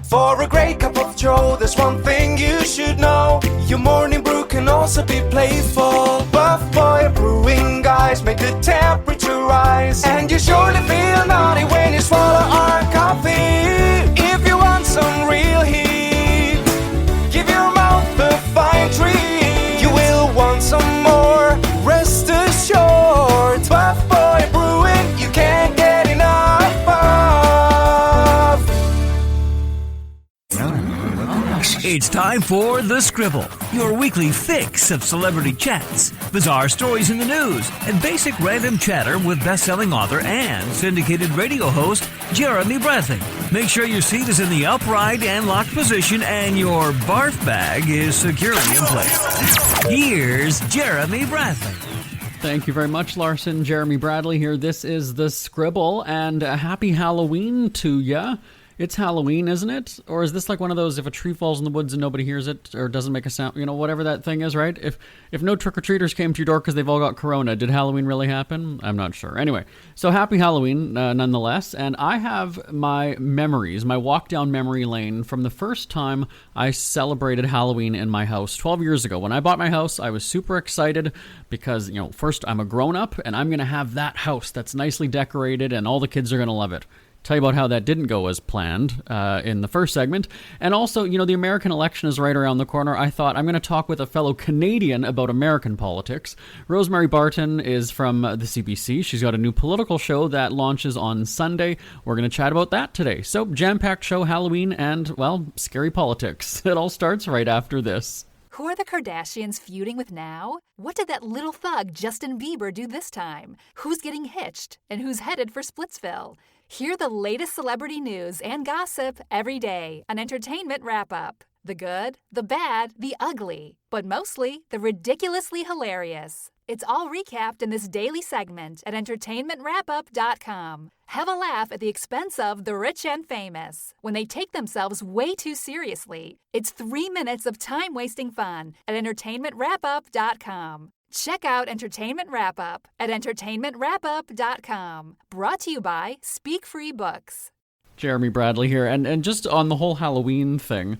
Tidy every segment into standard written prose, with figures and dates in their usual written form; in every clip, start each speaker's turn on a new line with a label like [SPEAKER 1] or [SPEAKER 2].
[SPEAKER 1] For a great cup of joe, there's one thing you should know. Your morning brew can also be playful. Buff Boy Brewing guys make the temperature rise, and you surely feel naughty when you swallow our coffee. If you want some real heat, give your mouth a fine treat. You will want some more, rest assured. Buff Boy Brewing, you can't get enough of.
[SPEAKER 2] It's time for The Scribble, your weekly fix of celebrity chats, bizarre stories in the news, and basic random chatter with best-selling author and syndicated radio host Jeremy Bradley. Make sure your seat is in the upright and locked position and your barf bag is securely in place. Here's Jeremy Bradley.
[SPEAKER 3] Thank you very much, Larson. Jeremy Bradley here. This is The Scribble, and a happy Halloween to ya. It's Halloween, isn't it? Or is this like one of those, if a tree falls in the woods and nobody hears it or doesn't make a sound, you know, whatever that thing is, right? If no trick-or-treaters came to your door because they've all got corona, did Halloween really happen? I'm not sure. Anyway, so happy Halloween nonetheless. And I have my memories, my walk down memory lane from the first time I celebrated Halloween in my house 12 years ago. When I bought my house, I was super excited because, you know, first, I'm a grown-up and I'm going to have that house that's nicely decorated and all the kids are going to love it. Tell you about how that didn't go as planned in the first segment. And also, you know, the American election is right around the corner. I thought I'm going to talk with a fellow Canadian about American politics. Rosemary Barton is from the CBC. She's got a new political show that launches on Sunday. We're going to chat about that today. So, jam-packed show, Halloween, and, well, scary politics. It all starts right after this.
[SPEAKER 4] Who are the Kardashians feuding with now? What did that little thug Justin Bieber do this time? Who's getting hitched? And who's headed for Splitsville? Hear the latest celebrity news and gossip every day on Entertainment Wrap-Up. The good, the bad, the ugly, but mostly the ridiculously hilarious. It's all recapped in this daily segment at entertainmentwrapup.com. Have a laugh at the expense of the rich and famous when they take themselves way too seriously. It's 3 minutes of time-wasting fun at entertainmentwrapup.com. Check out Entertainment Wrap-Up at entertainmentwrapup.com. Brought to you by Speak Free Books.
[SPEAKER 3] Jeremy Bradley here, and just on the whole Halloween thing,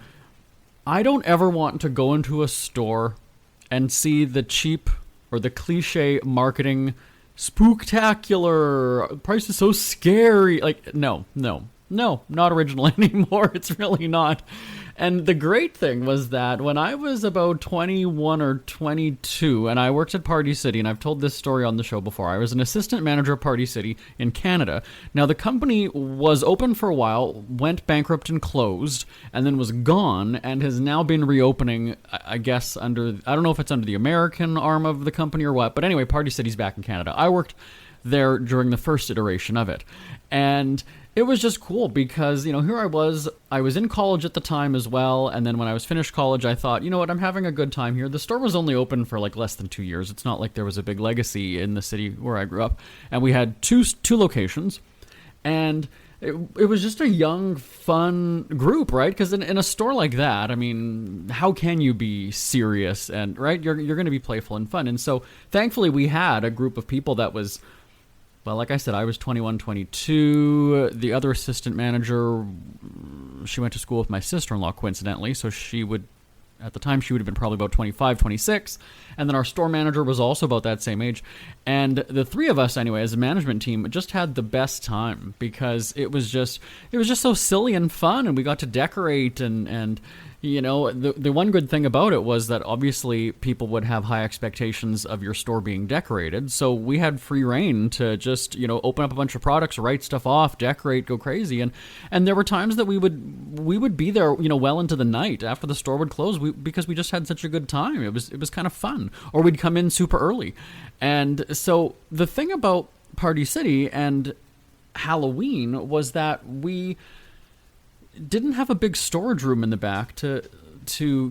[SPEAKER 3] I don't ever want to go into a store and see the cheap or the cliche marketing, spooktacular, price is so scary. Like, no, not original anymore. It's really not. And the great thing was that when I was about 21 or 22, and I worked at Party City, and I've told this story on the show before, I was an assistant manager at Party City in Canada. Now, the company was open for a while, went bankrupt and closed, and then was gone, and has now been reopening, I guess, under, I don't know if it's under the American arm of the company or what, but anyway, Party City's back in Canada. I worked there during the first iteration of it. And it was just cool because, you know, here I was in college at the time as well, and then when I was finished college, I thought, you know what, I'm having a good time here. The store was only open for like less than 2 years. It's not like there was a big legacy in the city where I grew up, and we had two locations, and it was just a young, fun group, right? Because in a store like that, I mean, how can you be serious and, right? You're going to be playful and fun, and so thankfully we had a group of people that was, well, like I said, I was 21, 22. The other assistant manager, she went to school with my sister-in-law, coincidentally, so at the time, she would have been probably about 25, 26. And then our store manager was also about that same age. And the three of us, anyway, as a management team, just had the best time because it was just so silly and fun, and we got to decorate and you know, the one good thing about it was that obviously people would have high expectations of your store being decorated. So we had free reign to just, you know, open up a bunch of products, write stuff off, decorate, go crazy. And there were times that we would be there, you know, well into the night after the store would close because we just had such a good time. It was kind of fun. Or we'd come in super early. And so the thing about Party City and Halloween was that we didn't have a big storage room in the back to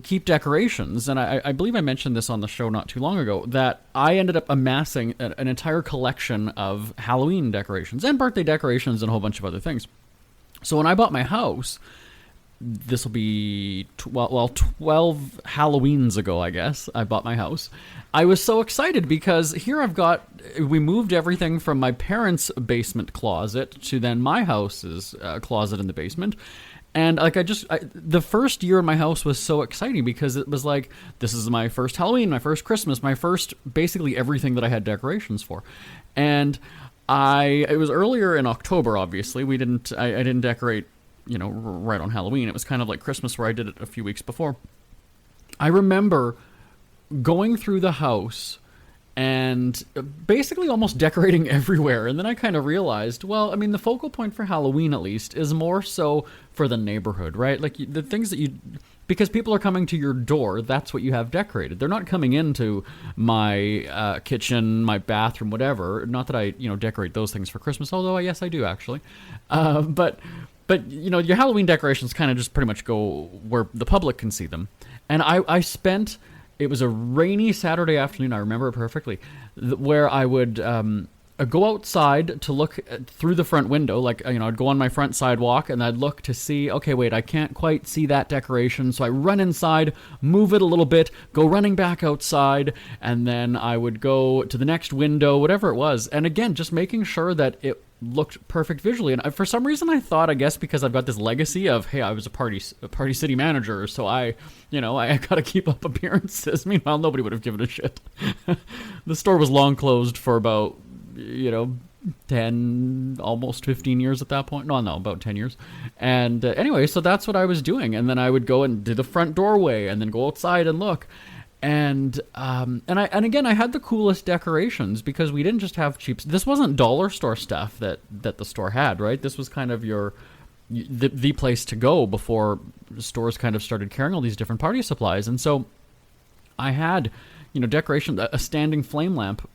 [SPEAKER 3] keep decorations. And I believe I mentioned this on the show not too long ago, that I ended up amassing an entire collection of Halloween decorations and birthday decorations and a whole bunch of other things. So when I bought my house, this will be 12 Halloweens ago, I guess, I bought my house. I was so excited because here we moved everything from my parents' basement closet to then my house's closet in the basement. And like the first year in my house was so exciting because it was like, this is my first Halloween, my first Christmas, my first basically everything that I had decorations for. And it was earlier in October, obviously. I didn't decorate, right on Halloween. It was kind of like Christmas where I did it a few weeks before. I remember going through the house and basically almost decorating everywhere. And then I kind of realized, well, I mean, the focal point for Halloween, at least, is more so for the neighborhood, right? Like the things that because people are coming to your door, that's what you have decorated. They're not coming into my kitchen, my bathroom, whatever. Not that I, decorate those things for Christmas, although yes, I do actually. But your Halloween decorations kind of just pretty much go where the public can see them. And I spent... It was a rainy Saturday afternoon, I remember it perfectly, where I would go outside to look through the front window. Like, I'd go on my front sidewalk and I'd look to see, okay, wait, I can't quite see that decoration. So I run inside, move it a little bit, go running back outside, and then I would go to the next window, whatever it was. And again, just making sure that it looked perfect visually. And for some reason I thought, I guess because I've got this legacy of, hey, I was a party city manager, so I gotta keep up appearances. Meanwhile, nobody would have given a shit. The store was long closed for about 10, almost 15 years at that point. No, about 10 years. And anyway, so that's what I was doing. And then I would go and do the front doorway and then go outside and look. And again, I had the coolest decorations because we didn't just have cheap. This wasn't dollar store stuff that the store had, right? This was kind of the place to go before stores kind of started carrying all these different party supplies. And so I had, decoration, a standing flame lamp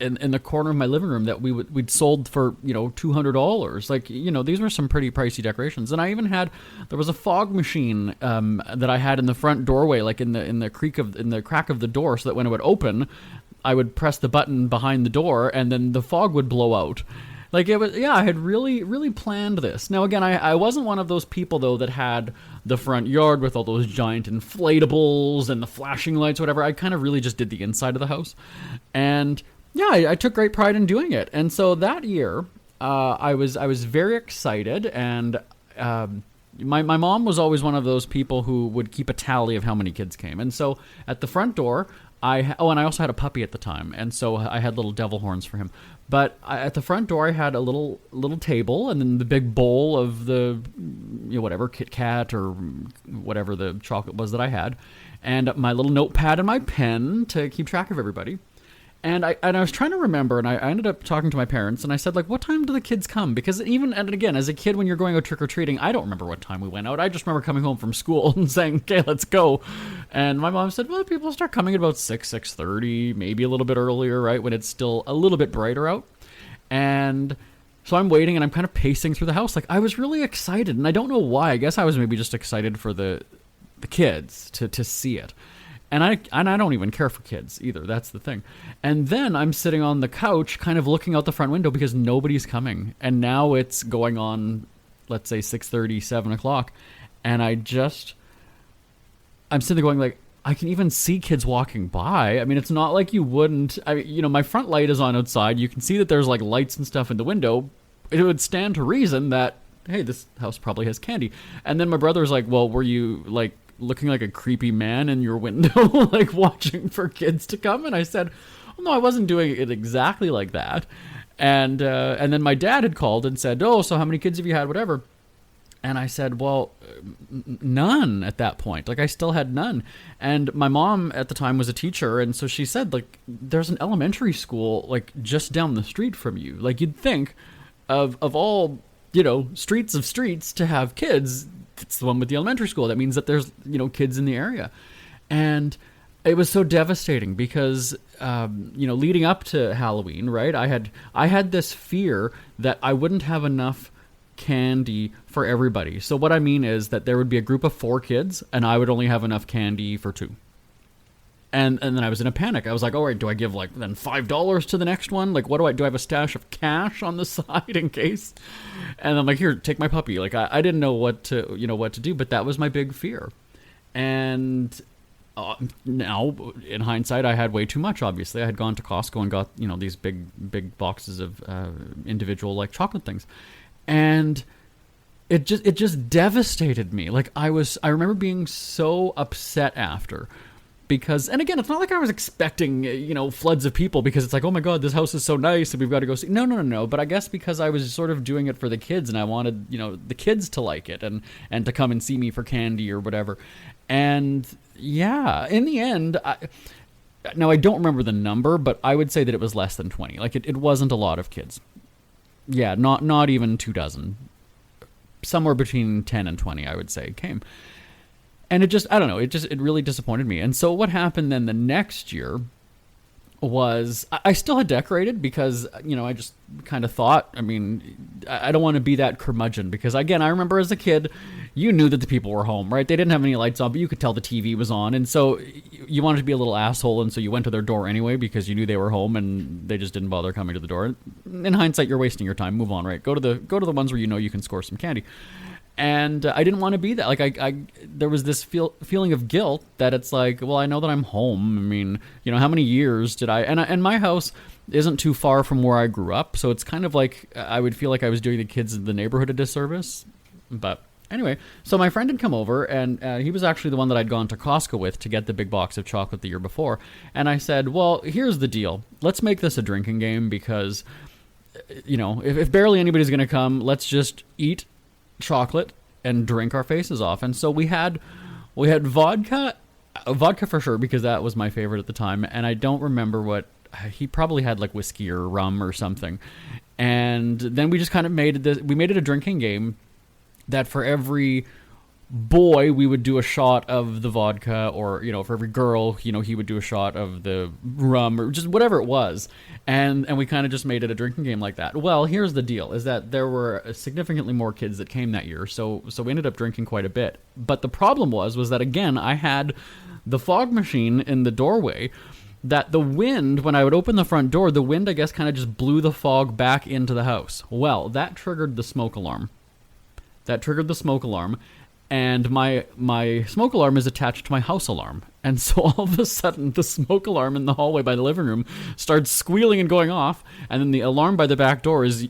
[SPEAKER 3] in the corner of my living room that we'd sold for $200. Like, these were some pretty pricey decorations. And I even there was a fog machine that I had in the front doorway, like in the crack of the door, so that when it would open, I would press the button behind the door and then the fog would blow out. Like, it was, I had really, really planned this. Now, again, I wasn't one of those people, though, that had the front yard with all those giant inflatables and the flashing lights, whatever. I kind of really just did the inside of the house. And yeah, I took great pride in doing it. And so that year, I was very excited, and my mom was always one of those people who would keep a tally of how many kids came. And so at the front door, and I also had a puppy at the time, and so I had little devil horns for him. But at the front door, I had a little table, and then the big bowl of the whatever Kit Kat or whatever the chocolate was that I had, and my little notepad and my pen to keep track of everybody. And I was trying to remember, and I ended up talking to my parents, and I said, like, what time do the kids come? Because and again, as a kid, when you're going out trick-or-treating, I don't remember what time we went out. I just remember coming home from school and saying, okay, let's go. And my mom said, well, people start coming at about 6:30, maybe a little bit earlier, right, when it's still a little bit brighter out. And so I'm waiting, and I'm kind of pacing through the house. Like, I was really excited, and I don't know why. I guess I was maybe just excited for the kids to see it. And I don't even care for kids either. That's the thing. And then I'm sitting on the couch kind of looking out the front window because nobody's coming. And now it's going on, let's say 6:30, 7 o'clock. And I'm sitting there going like, I can even see kids walking by. I mean, it's not like you wouldn't. My front light is on outside. You can see that there's like lights and stuff in the window. It would stand to reason that, hey, this house probably has candy. And then my brother's like, well, were you like looking like a creepy man in your window, like watching for kids to come? And I said, well, no, I wasn't doing it exactly like that. And then my dad had called and said, oh, so how many kids have you had, whatever? And I said, well, none at that point. Like, I still had none. And my mom at the time was a teacher, and so she said, like, there's an elementary school, like, just down the street from you. Like, you'd think of all, streets of streets to have kids, it's the one with the elementary school. That means that there's, kids in the area. And it was so devastating because, leading up to Halloween, right, I had this fear that I wouldn't have enough candy for everybody. So what I mean is that there would be a group of 4 kids, and I would only have enough candy for 2. And then I was in a panic. I was like, all right, do I give like then $5 to the next one? Like, what do I have a stash of cash on the side in case? And I'm like, here, take my puppy. Like, I didn't know what to do, but that was my big fear. And now in hindsight, I had way too much. Obviously, I had gone to Costco and got, these big boxes of individual like chocolate things. And it just devastated me. Like I remember being so upset after. Because, and again, it's not like I was expecting, floods of people, because it's like, oh my God, this house is so nice and we've got to go see. No. But I guess because I was sort of doing it for the kids and I wanted, the kids to like it and to come and see me for candy or whatever. And yeah, in the end, now I don't remember the number, but I would say that it was less than 20. Like it wasn't a lot of kids. Yeah, not even 24. Somewhere between 10 and 20, I would say, came. And it really disappointed me. And so what happened then the next year was I still had decorated because, I just kind of thought, I don't want to be that curmudgeon because, again, I remember as a kid, you knew that the people were home, right? They didn't have any lights on, but you could tell the TV was on. And so you wanted to be a little asshole, and so you went to their door anyway because you knew they were home and they just didn't bother coming to the door. In hindsight, you're wasting your time. Move on, right? Go to the ones where you can score some candy. And I didn't want to be that. Like there was this feeling of guilt that it's like, well, I know that I'm home. How many years did I? And my house isn't too far from where I grew up, so it's kind of like I would feel like I was doing the kids in the neighborhood a disservice. But anyway, so my friend had come over, and he was actually the one that I'd gone to Costco with to get the big box of chocolate the year before. And I said, well, here's the deal. Let's make this a drinking game because, if barely anybody's going to come, let's just eat chocolate and drink our faces off. And so we had vodka for sure, because that was my favorite at the time, and I don't remember what he probably had, like whiskey or rum or something. And then we just kind of made it a drinking game that for every boy we would do a shot of the vodka, or for every girl he would do a shot of the rum, or just whatever it was, and we kind of just made it a drinking game like that. Well, here's the deal, is that there were significantly more kids that came that year, so we ended up drinking quite a bit. But the problem was that, again, I had the fog machine in the doorway, that the wind, when I would open the front door, the wind, I guess, kind of just blew the fog back into the house. Well, that triggered the smoke alarm. And my smoke alarm is attached to my house alarm. And so all of a sudden, the smoke alarm in the hallway by the living room starts squealing and going off. And then the alarm by the back door is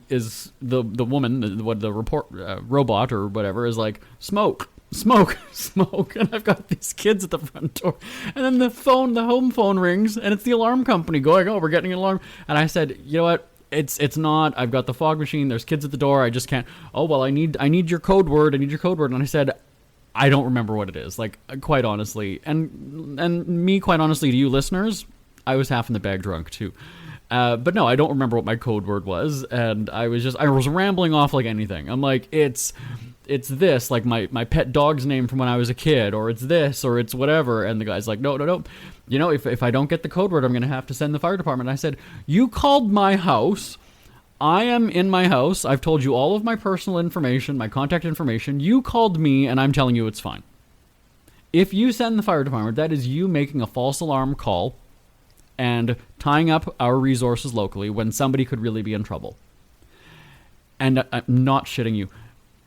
[SPEAKER 3] the woman, the report robot or whatever, is like, smoke. And I've got these kids at the front door. And then the home phone rings, and it's the alarm company going, oh, we're getting an alarm. And I said, you know what? It's not. I've got the fog machine. There's kids at the door. I just can't. Oh, well, I need your code word. And I said, I don't remember what it is. Like, quite honestly. And me, quite honestly, to you listeners, I was half in the bag drunk too. But no, I don't remember what my code word was. And I was rambling off like anything. I'm like, it's this, like my pet dog's name from when I was a kid, or it's this, or it's whatever. And the guy's like, no. If I don't get the code word, I'm going to have to send the fire department. And I said, you called my house. I am in my house. I've told you all of my personal information, my contact information. You called me, and I'm telling you it's fine. If you send the fire department, that is you making a false alarm call and tying up our resources locally when somebody could really be in trouble. And I'm not shitting you.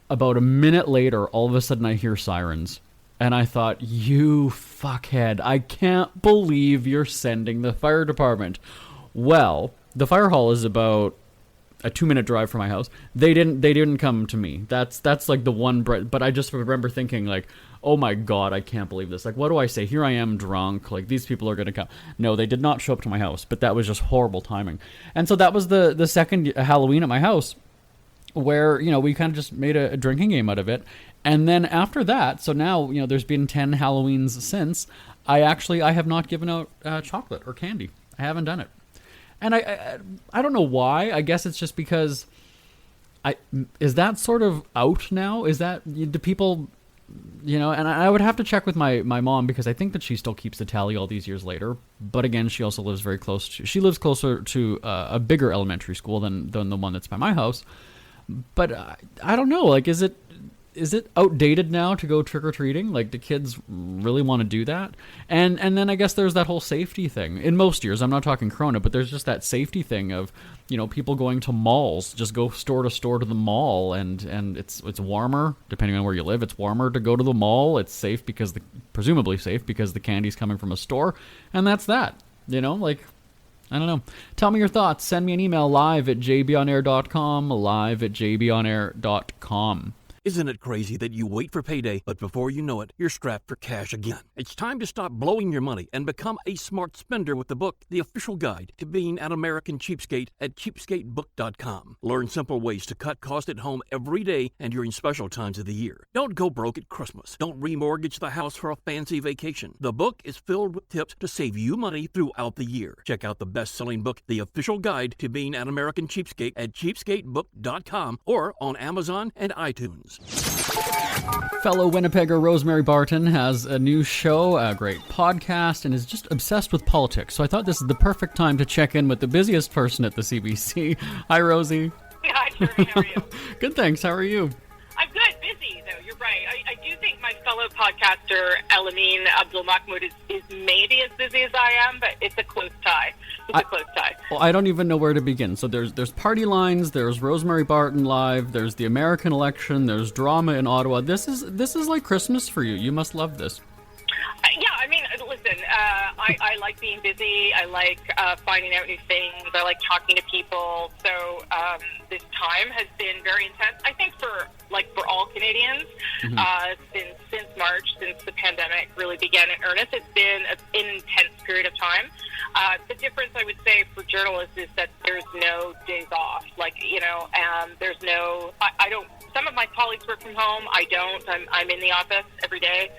[SPEAKER 3] About a minute later, all of a sudden I hear sirens. And I thought, you fuckhead, I can't believe you're sending the fire department. Well, the fire hall is about a 2-minute drive from my house. They didn't come to me. That's like the one but I just remember thinking, like, oh my God, I can't believe this. Like, what do I say? Here I am drunk. Like, these people are going to come. No, they did not show up to my house, but that was just horrible timing. And so that was the second Halloween at my house, where, we kind of just made a drinking game out of it. And then after that, so now, there's been 10 Halloweens since, I have not given out chocolate or candy. I haven't done it. And I don't know why. I guess it's just because is that sort of out now? Is that, do people, and I would have to check with my mom, because I think that she still keeps the tally all these years later. But again, she also lives very close she lives closer to a bigger elementary school than the one that's by my house. But I don't know, like, is it outdated now to go trick-or-treating? Like, do kids really want to do that? And then I guess there's that whole safety thing. In most years, I'm not talking Corona, but there's just that safety thing of, people going to malls, just go store to store to the mall, and it's warmer, depending on where you live, it's warmer to go to the mall. It's safe presumably safe because the candy's coming from a store, and that's that, like, I don't know. Tell me your thoughts. Send me an email, live@jbonair.com, live@jbonair.com.
[SPEAKER 5] Isn't it crazy that you wait for payday, but before you know it, you're strapped for cash again? It's time to stop blowing your money and become a smart spender with the book, The Official Guide to Being an American Cheapskate at cheapskatebook.com. Learn simple ways to cut costs at home every day and during special times of the year. Don't go broke at Christmas. Don't remortgage the house for a fancy vacation. The book is filled with tips to save you money throughout the year. Check out the best-selling book, The Official Guide to Being an American Cheapskate at cheapskatebook.com or on Amazon and iTunes.
[SPEAKER 3] Fellow Winnipegger Rosemary Barton has a new show, a great podcast, and is just obsessed with politics. So I thought this is the perfect time to check in with the busiest person at the CBC. Hi, Rosie.
[SPEAKER 6] Hi, Terry. How are you?
[SPEAKER 3] Good, thanks. How are you?
[SPEAKER 6] I'm good. Busy, though. You're right. I do think my fellow podcaster, Elamine Abdul Mahmoud, is maybe as busy as I am, but it's a close tie.
[SPEAKER 3] Well, I don't even know where to begin. So there's Party Lines, there's Rosemary Barton Live, there's the American election, there's drama in Ottawa. This is like Christmas for you. You must love this.
[SPEAKER 6] Yeah, I mean, listen, I like being busy. I like finding out new things. I like talking to people. So this time has been very intense. I think for all Canadians, since March, since the pandemic really began in earnest, it's been an intense period of time. The difference, I would say, for journalists is that there's no days off. There's no. I don't. Some of my colleagues work from home. I don't. I'm in the office every day,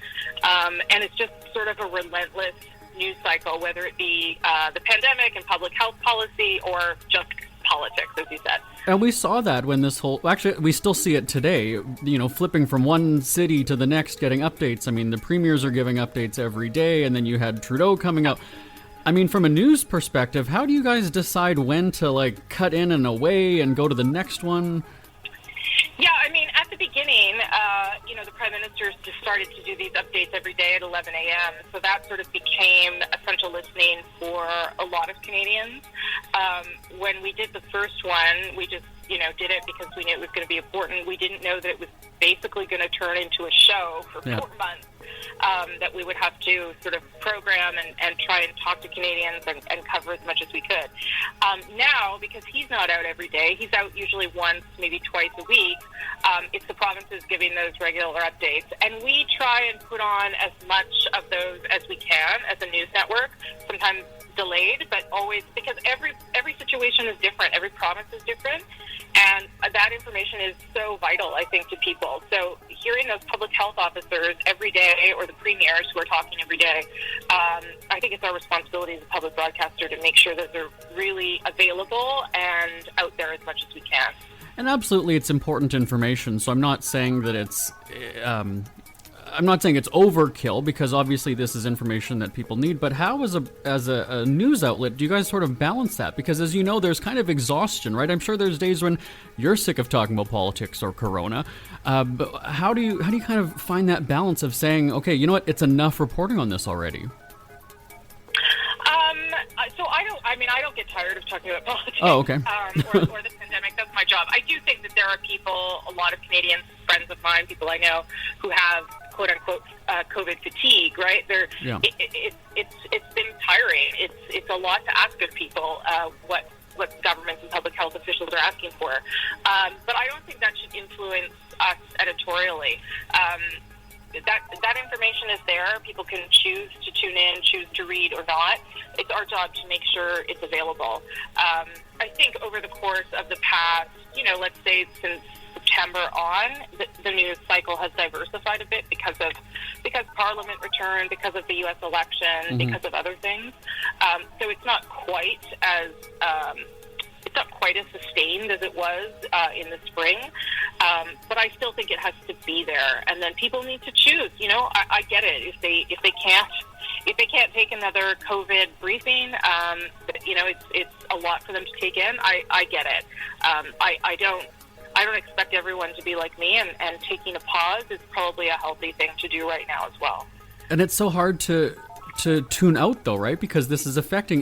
[SPEAKER 6] and it's just sort of a relentless news cycle, whether it be the pandemic and public health policy or just politics, as you said.
[SPEAKER 3] And we saw that when this whole... Actually, we still see it today, flipping from one city to the next, getting updates. I mean, the premiers are giving updates every day, and then you had Trudeau coming up. I mean, from a news perspective, how do you guys decide when to, cut in and away and go to the next one?
[SPEAKER 6] Yeah, I mean, at the beginning, the Prime Minister just started to do these updates every day at 11 a.m., so that sort of became essential listening for a lot of Canadians. When we did the first one, we just, did it because we knew it was going to be important. We didn't know that it was basically going to turn into a show for 4 months. That we would have to sort of program and try and talk to Canadians and cover as much as we could. Now, because he's not out every day, he's out usually once, maybe twice a week, it's the provinces giving those regular updates. And we try and put on as much of those as we can as a news network, sometimes delayed, but always, because every situation is different, every province is different, and that information is so vital, I think, to people. So hearing those public health officers every day, or the premiers who are talking every day, I think it's our responsibility as a public broadcaster to make sure that they're really available and out there as much as we can.
[SPEAKER 3] And absolutely, it's important information. So I'm not saying that it's overkill, because obviously this is information that people need. But how, as a news outlet, do you guys sort of balance that? Because as you know, there's kind of exhaustion, right? I'm sure there's days when you're sick of talking about politics or Corona. But how do you kind of find that balance of saying, okay, you know what, it's enough reporting on this already?
[SPEAKER 6] So I don't get tired of talking about politics.
[SPEAKER 3] Oh, okay.
[SPEAKER 6] Or the pandemic. That's my job. I do think that there are people, a lot of Canadians, friends of mine, people I know, who have quote unquote COVID fatigue. Right? It's been tiring. It's a lot to ask of people. What governments and public health officials are asking for. But I don't think that should influence us editorially. That information is there. People can choose to tune in, choose to read or not. It's our job to make sure it's available. I think over the course of the past, let's say since September on, the news cycle has diversified a bit because Parliament returned, because of the U.S. election, because of other things. So it's not quite as sustained as it was in the spring, but I still think it has to be there. And then people need to choose. I get it if they can't take another COVID briefing. It's a lot for them to take in. I get it. I don't expect everyone to be like me, and taking a pause is probably a healthy thing to do right now as well.
[SPEAKER 3] And it's so hard to tune out, though, right? Because this is affecting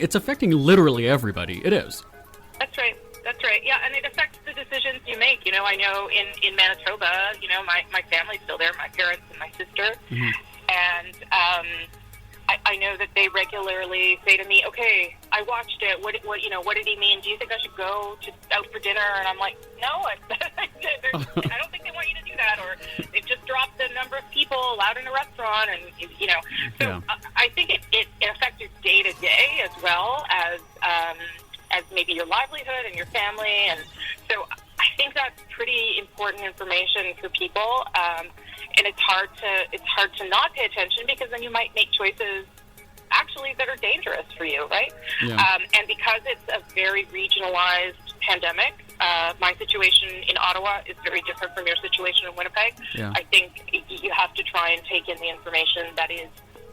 [SPEAKER 3] literally everybody. It is.
[SPEAKER 6] That's right. Yeah, and it affects the decisions you make. I know in Manitoba, my family's still there, my parents and my sister. And I know that they regularly say to me, "Okay, I watched it. What did he mean? Do you think I should go out for dinner?" And I'm like, "No, I don't think they want you to do that." Or they've just dropped the number of people allowed in a restaurant, and So I think it affects your day to day as well as maybe your livelihood and your family, and so I think that's pretty important information for people. And it's hard to not pay attention, because then you might make choices actually that are dangerous for you, right?
[SPEAKER 3] Yeah.
[SPEAKER 6] And because it's a very regionalized pandemic, my situation in Ottawa is very different from your situation in Winnipeg.
[SPEAKER 3] Yeah.
[SPEAKER 6] I think you have to try and take in the information that is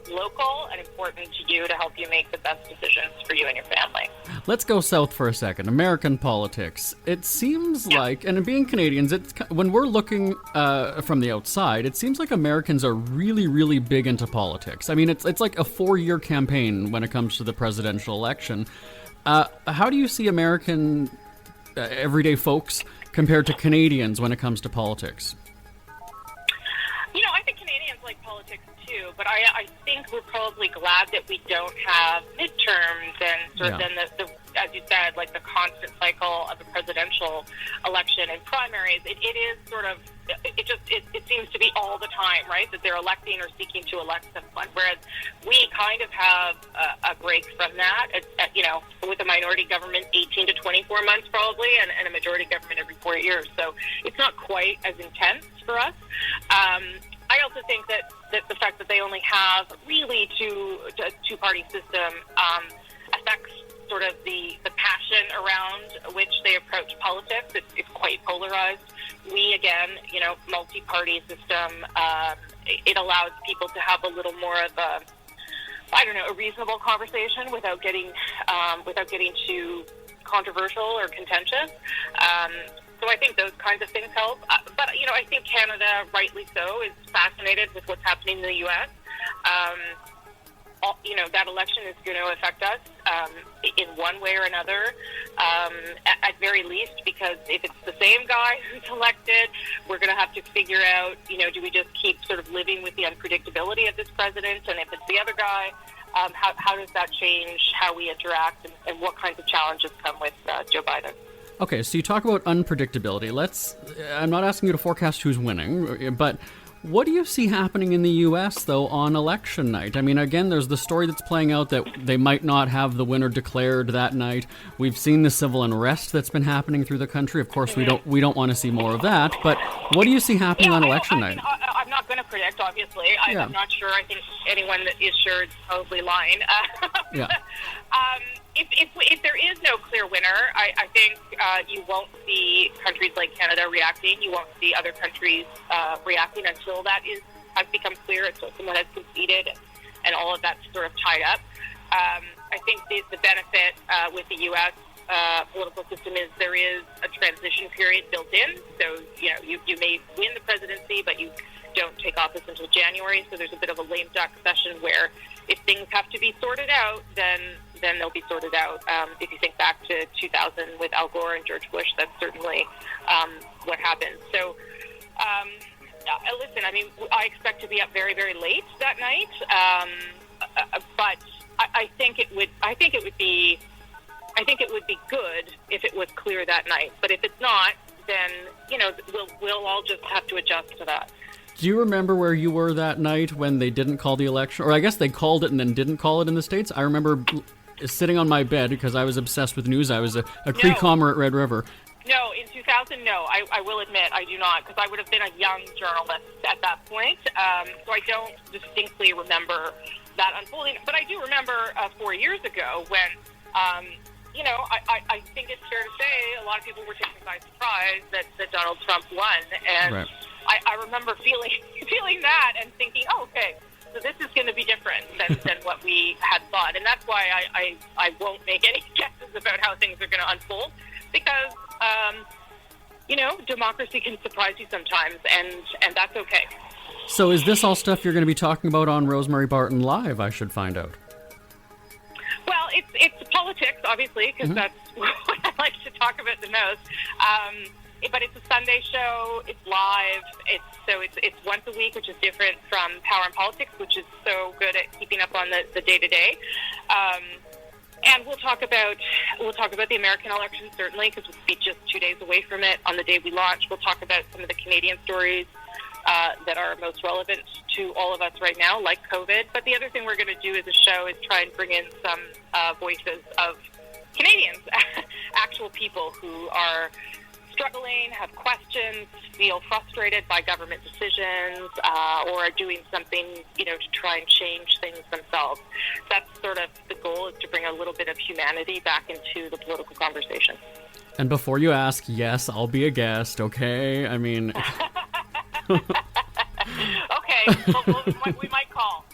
[SPEAKER 6] local and important to you to help you make the best decisions for you and your family.
[SPEAKER 3] Let's go south for a second. American politics. It seems like, and being Canadians, when we're looking from the outside, it seems like Americans are really, really big into politics. I mean, it's like a 4-year campaign when it comes to the presidential election. How do you see American everyday folks compared to Canadians when it comes to politics?
[SPEAKER 6] I think Canadians like politics too, but I think we're probably glad that we don't have midterms and sort of then the as you said, like the constant cycle of a presidential election and primaries. It is sort of, it seems to be all the time, right, that they're electing or seeking to elect someone, whereas we kind of have a break from that, with a minority government 18 to 24 months probably, and a majority government every 4 years. So it's not quite as intense for us. I also think that the fact that they only have really a two-party system affects sort of the passion around which they approach politics. It's quite polarized. We, again, multi-party system, it allows people to have a little more of a reasonable conversation without getting too controversial or contentious. So I think those kinds of things help. But, I think Canada, rightly so, is fascinated with what's happening in the U.S. That election is going to affect us in one way or another, at very least, because if it's the same guy who's elected, we're going to have to figure out, do we just keep sort of living with the unpredictability of this president? And if it's the other guy, how does that change how we interact, and what kinds of challenges come with Joe Biden?
[SPEAKER 3] Okay, so you talk about unpredictability. I'm not asking you to forecast who's winning, but what do you see happening in the U.S., though, on election night? I mean, again, there's the story that's playing out that they might not have the winner declared that night. We've seen the civil unrest that's been happening through the country. Of course, we don't want to see more of that. But what do you see happening on election night?
[SPEAKER 6] I'm not going to predict, obviously. I'm not sure. I think anyone that is sure is probably lying. If there is no clear winner, I think you won't see countries like Canada reacting. You won't see other countries reacting until that has become clear, until someone has conceded and all of that's sort of tied up. I think the benefit with the U.S. Political system is there is a transition period built in. So, you may win the presidency, but you don't take office until January. So there's a bit of a lame duck session where if things have to be sorted out, then they'll be sorted out. If you think back to 2000 with Al Gore and George Bush, that's certainly what happened. So, listen, I mean, I expect to be up very, very late that night, but I think it would be good if it was clear that night. But if it's not, then we'll all just have to adjust to that.
[SPEAKER 3] Do you remember where you were that night when they didn't call the election? Or I guess they called it and then didn't call it in the States. I remember sitting on my bed because I was obsessed with news. I was a Cree-commer at Red River.
[SPEAKER 6] No, in 2000, no. I will admit I do not, because I would have been a young journalist at that point. So I don't distinctly remember that unfolding. But I do remember 4 years ago when, I think it's fair to say a lot of people were taken by surprise that Donald Trump won. And
[SPEAKER 3] right.
[SPEAKER 6] I remember feeling that and thinking, oh, okay, so this is going to be different than what we had thought. And that's why I won't make any guesses about how things are going to unfold, because, democracy can surprise you sometimes, and that's okay.
[SPEAKER 3] So is this all stuff you're going to be talking about on Rosemary Barton Live, I should find out?
[SPEAKER 6] Well, it's politics, obviously, because that's what I like to talk about the most. but it's a Sunday show. It's live. It's once a week, which is different from Power and Politics, which is so good at keeping up on the day-to-day. And we'll talk about the American election, certainly, because we'll be just 2 days away from it on the day we launch. We'll talk about some of the Canadian stories that are most relevant to all of us right now, like COVID. But the other thing we're going to do as a show is try and bring in some voices of Canadians, actual people who are struggling, have questions, feel frustrated by government decisions, or are doing something, to try and change things themselves. That's sort of the goal, is to bring a little bit of humanity back into the political conversation.
[SPEAKER 3] And before you ask, yes, I'll be a guest, okay? I mean...
[SPEAKER 6] Okay, well, we might call.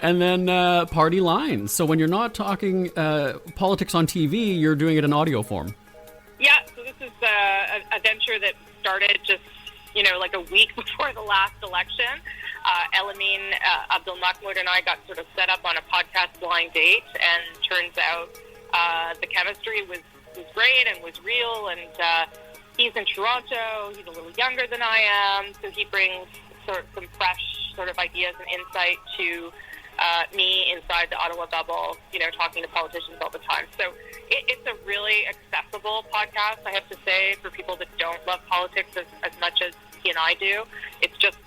[SPEAKER 3] And then party lines. So when you're not talking politics on TV, you're doing it in audio form.
[SPEAKER 6] Yeah, so this is a venture that started just, like a week before the last election. Elamine Abdelmahmoud and I got sort of set up on a podcast blind date, and turns out the chemistry was great and was real, and he's in Toronto. He's a little younger than I am, so he brings sort of some fresh sort of ideas and insight to me inside the Ottawa bubble, talking to politicians all the time. So it's a really accessible podcast, I have to say, for people that don't love politics as much as he and I do. It's just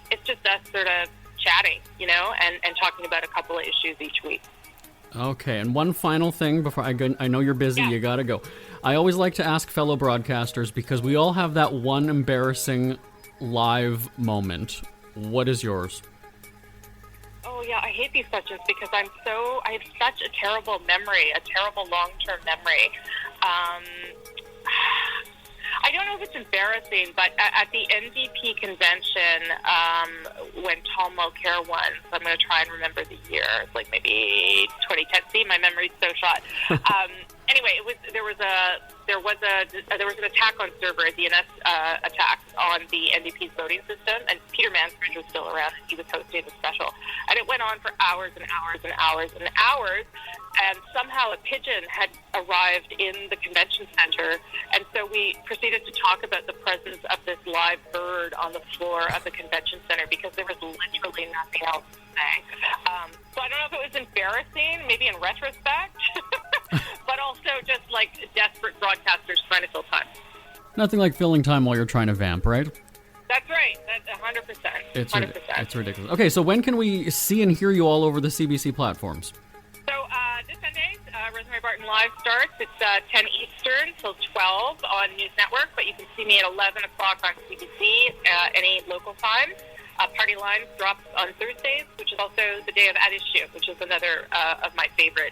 [SPEAKER 6] us sort of chatting, and talking about a couple of issues each week.
[SPEAKER 3] Okay, and one final thing before I go. I know you're busy, You gotta go. I always like to ask fellow broadcasters, because we all have that one embarrassing live moment. What is yours?
[SPEAKER 6] Oh, yeah, I hate these questions because I have such a terrible memory, a terrible long-term memory. I don't know if it's embarrassing, but at the NDP convention, when Tom Mulcair won, so I'm going to try and remember the year, it's like maybe 2010. See, my memory's so shot. Anyway, there was an attack on server, a DNS attack on the NDP's voting system, and Peter Mansbridge was still around, and he was hosting the special. And it went on for hours and hours and hours and hours, and somehow a pigeon had arrived in the convention center, and so we proceeded to talk about the presence of this live bird on the floor of the convention center, because there was literally nothing else to say. So I don't know if it was embarrassing, maybe in retrospect, but also just like desperate broadcasters trying to fill time.
[SPEAKER 3] Nothing like filling time while you're trying to vamp, right?
[SPEAKER 6] That's right. That's 100%.
[SPEAKER 3] It's 100%. It's ridiculous. Okay, so when can we see and hear you all over the CBC platforms?
[SPEAKER 6] So this Sunday, Rosemary Barton Live starts. It's 10 Eastern till 12 on News Network, but you can see me at 11 o'clock on CBC any local time. Party Lines drops on Thursdays, which is also the day of At Issue, which is another of my favorite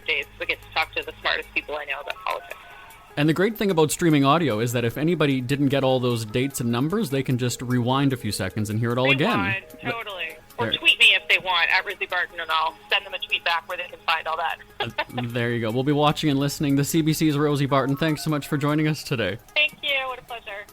[SPEAKER 6] days. I get to talk to the smartest people I know about politics.
[SPEAKER 3] And the great thing about streaming audio is that if anybody didn't get all those dates and numbers, they can just rewind a few seconds and hear it all again.
[SPEAKER 6] Totally. Or tweet me if they want, at Rizzy Barton, and I'll send them a tweet back where they can find all that.
[SPEAKER 3] There you go. We'll be watching and listening. The CBC's Rosie Barton. Thanks so much for joining us today.
[SPEAKER 6] Thank you. What a pleasure.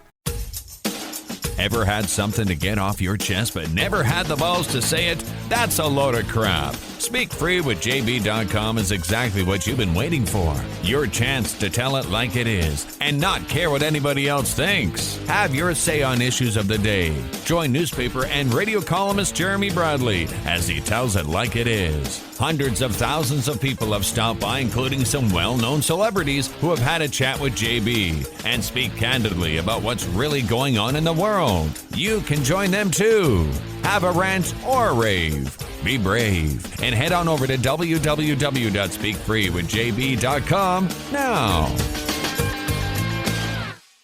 [SPEAKER 7] Ever had something to get off your chest but never had the balls to say it? That's a load of crap. Speak Free with JB.com is exactly what you've been waiting for. Your chance to tell it like it is and not care what anybody else thinks. Have your say on issues of the day. Join newspaper and radio columnist Jeremy Bradley as he tells it like it is. Hundreds of thousands of people have stopped by, including some well-known celebrities who have had a chat with JB and speak candidly about what's really going on in the world. You can join them too. Have a rant or a rave. Be brave and head on over to www.speakfreewithjb.com now.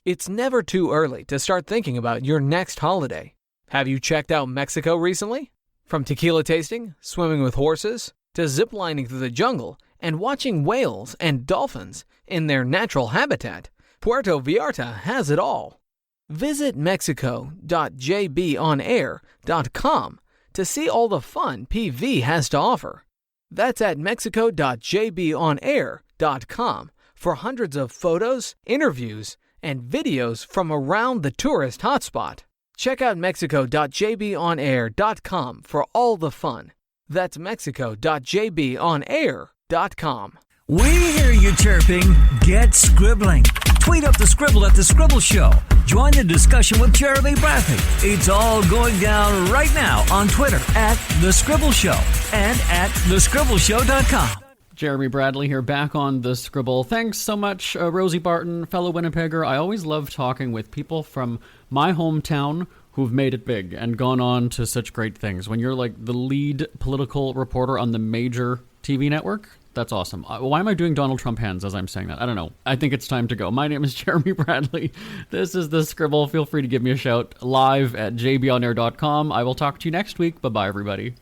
[SPEAKER 8] It's never too early to start thinking about your next holiday. Have you checked out Mexico recently? From tequila tasting, swimming with horses, to ziplining through the jungle and watching whales and dolphins in their natural habitat, Puerto Vallarta has it all. Visit mexico.jbonair.com to see all the fun PV has to offer. That's at mexico.jbonair.com for hundreds of photos, interviews, and videos from around the tourist hotspot. Check out mexico.jbonair.com for all the fun. That's mexico.jbonair.com.
[SPEAKER 2] We hear you chirping. Get scribbling. Tweet up the Scribble at The Scribble Show. Join the discussion with Jeremy Bradley. It's all going down right now on Twitter at The Scribble Show and at thescribbleshow.com.
[SPEAKER 3] Jeremy Bradley here, back on The Scribble. Thanks so much, Rosie Barton, fellow Winnipegger. I always love talking with people from my hometown who've made it big and gone on to such great things. When you're like the lead political reporter on the major TV network, that's awesome. Why am I doing Donald Trump hands as I'm saying that? I don't know. I think it's time to go. My name is Jeremy Bradley. This is The Scribble. Feel free to give me a shout live at jbonair.com. I will talk to you next week. Bye-bye, everybody.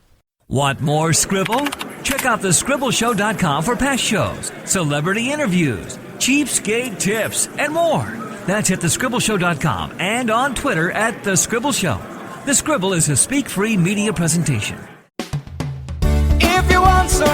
[SPEAKER 2] Want more Scribble? Check out thescribbleshow.com for past shows, celebrity interviews, cheapskate tips, and more. That's at thescribbleshow.com and on Twitter at The Scribble Show. The Scribble is a speak-free media presentation.
[SPEAKER 1] If you want some